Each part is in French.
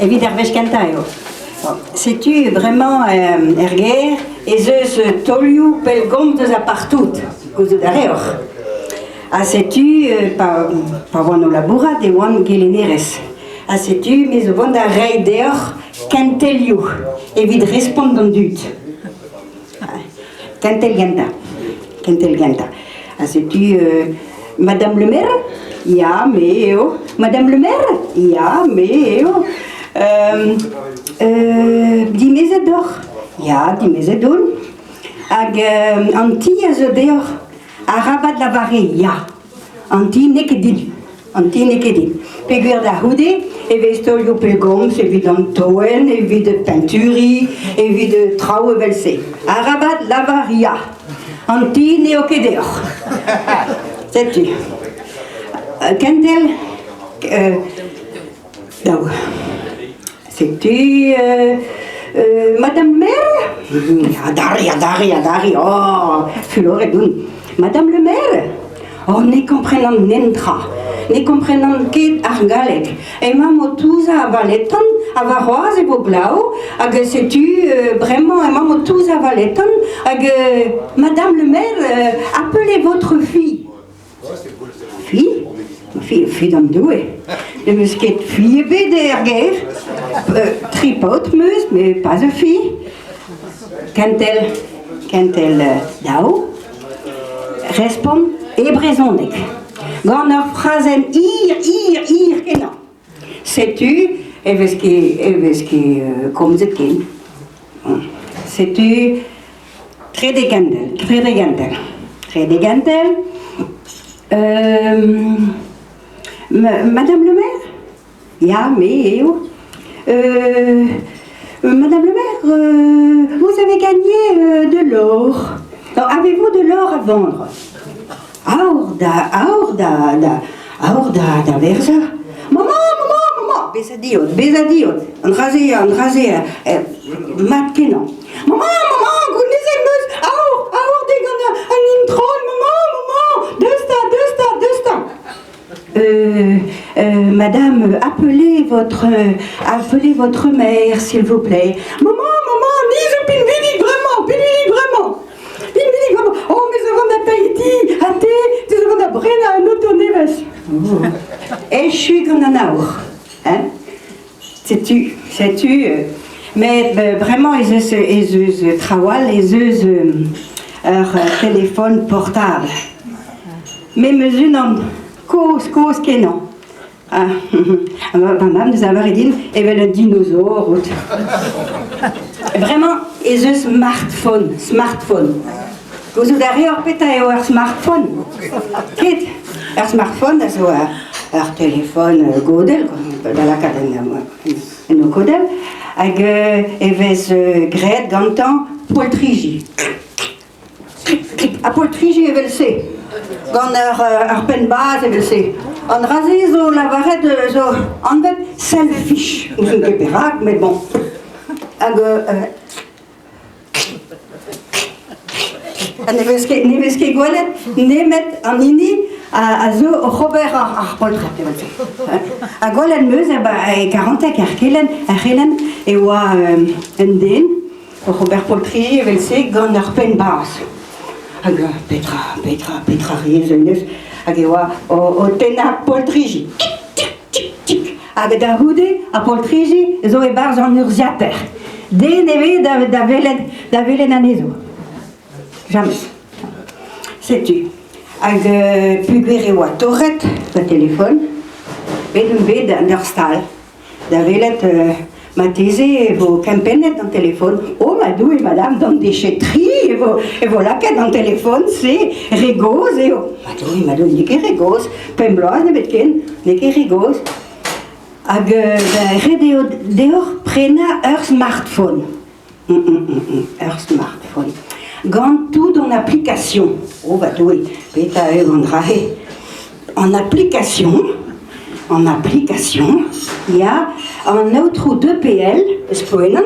Évidemment, c'est-tu vraiment erguer et je tolju pel gom de partout, cause d'ailleurs. Ah, c'est-tu pas vono labura de wan geleneres. Ah, c'est-tu mais von da rei dehors cantelju et vid respondandut. Cantelganta. Ah, c'est-tu Madame le maire? Ja, mais oh. Madame le maire? Ja, mais oh. Die mesedor? Ja, die mesedon. Ag anti zo dehor. A rabat lavare, ja. Anti nekedin. Peguer da houde, evestolio pelgoms, evident toen, evid peinturi, evid traue velse. A rabat lavare, ja. Anti neokedor. C'est-tu? Kentel? Non. C'est-tu Madame Maire? Dari, oh, Fuloredun. Madame le maire? Oh, ne comprenant n'entra, ne comprenant ket argalek. Et maman tous à valeton, à varoise et boblau, ag sais-tu vraiment, et maman tous à valeton, ag Madame le maire, appelez votre fille. Fille d'Amdoué. De musquet fille et béder, tripote meuse, mais pas de fille. Quand elle dao, répond et braisonek. Gonna phrasen ir, et non. Sais-tu, eveski, comme zetkin. Sais-tu, très dégantel. Madame le maire? Ja, mais Madame le maire, vous avez gagné de l'or. Avez-vous de l'or à vendre? Aorda versa. Maman, besadiot. Andraze, matkenan. Maman, gounezemmeuse, aorde gana, an intron, maman, deux Madame, appelez votre mère, s'il vous plaît. Maman, ni pinvilig vraiment. Oh, mais avant da Tahiti, à thé, tu avant da brena un autoneves. Et je suis comme un aour. Hein? Sais-tu, mais vraiment, ils trawal, téléphone portable. Mais mesure non, cause que non. Ah, maman nous avait dit, et ben le dinosaure. Vraiment, ils ont smartphone. Vous avez d'ailleurs peut-être un smartphone. Qu'est un smartphone, c'est un téléphone godel, dans la cadenne, no godel, avec eves gret gantan poltrigi. A poltrigi evelse. Gant pen baz evelse. On rasé zo lavaret zo en fait selfish. Nous sommes pérac, mais bon. Neveske gwelet, nemet an ini a zo Robert ar poltret. A gwelet meus e 40 ar kelen e oa un den, Robert Poltri evelse gant ar pen baz. Hag Petra riez eus, hag e oa o tena poltriji. Tik. Hag da houde a poltriji zo e barz an urziater. Den eve da velen an ezo. Jamais. Sais-tu? Hag puguer e oa torret da téléphone, bet d'ar da velet mateze vo kempenet dans téléphone. Oh, madou et madame dans déchetterie, et voilà qu'à dans téléphone, c'est rigose, et oh, madou, n'est que rigose, pembloise, n'est que rigose. Hag redeo dehors prena ur smartphone. Ur smartphone. Gant tout dans application. Oh, madou, peta gandrahe. En application, il y a un autre 2PL, Spoenan,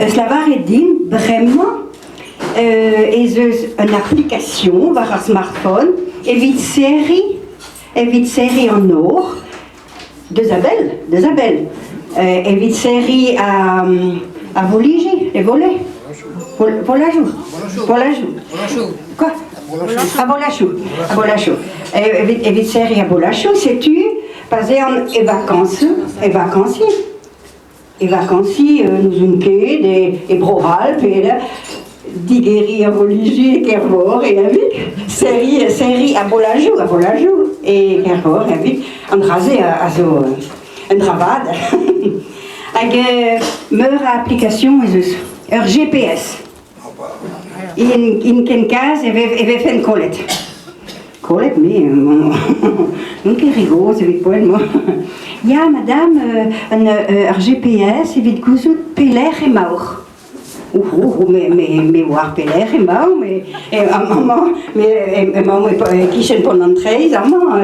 Slavaredin, vraiment, une application, var smartphone, evit série en or, Isabelle. Et vite série à Voligi, les volets. Volajou. Quoi? À Bolachou. Et vite série à Bolachou, c'est-tu basé en vacanciers. Et vacanciers, nous une quai, des broval, puis là, d'Iguéry à Voligi, Kervor, et avec série à Bolajou, et Kervor, et avec, on rasé à zo, un travail. Avec meilleure application, leur GPS. In ken case, et avait fait une colette. Colette, mais non qui rigole, c'est vite pour moi. Il y a madame un GPS, et vite cousu Peler et Maur. Mais voir Peler et Maur, mais maman qui chante pendant 13 ans,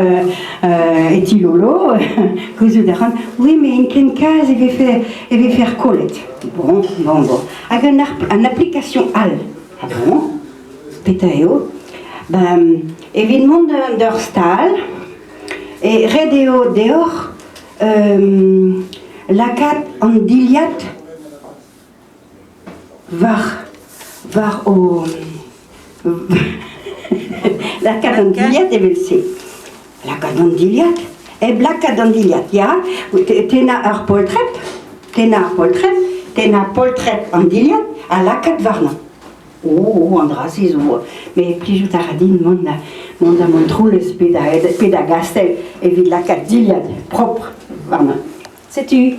et Tilolo, cousu de ran. Oui, mais in ken case, il va faire colette. Bon. Avec une application AL. Ah bon? Pétaio. Évidemment d'un stal. Et redéo dehors, la cat en diliat var au. La cat en diliat est versée. La cat en diliat. Et la cat en diliat, ya, t'ena un portrait en diliat à la cat varna. Oh, Andra, c'est mais plus je t'ai dit, mon trou le pédagastel et vide la cat diliat propre. Varna. C'est-tu?